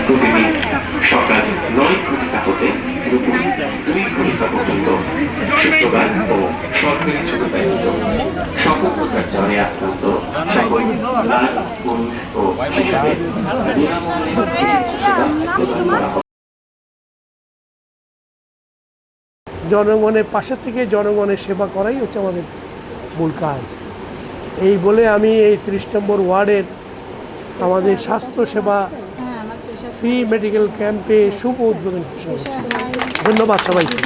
প্রতিদিন সকাল ৯ ঘটিকা হতে দুপুর ২ ঘটিকা পর্যন্ত শুক্রবার ও সরকারি ছুটি ব্যতীত সকল প্রকার জ্বরে আক্রান্ত সকল নারী পুরুষ ও শিশুদের বিনামূল্যে চিকিৎসা সেবা প্রদান করা হবে। জনগণের পাশে থেকে জনগণের সেবা করাই হচ্ছে আমাদের মূল কাজ। এই বলে আমি এই ৩০ নম্বর ওয়ার্ডের আমাদের স্বাস্থ্যসেবা ফ্রি মেডিকেল ক্যাম্পে শুভ উদ্বোধন করছি। ধন্যবাদ সবাইকে।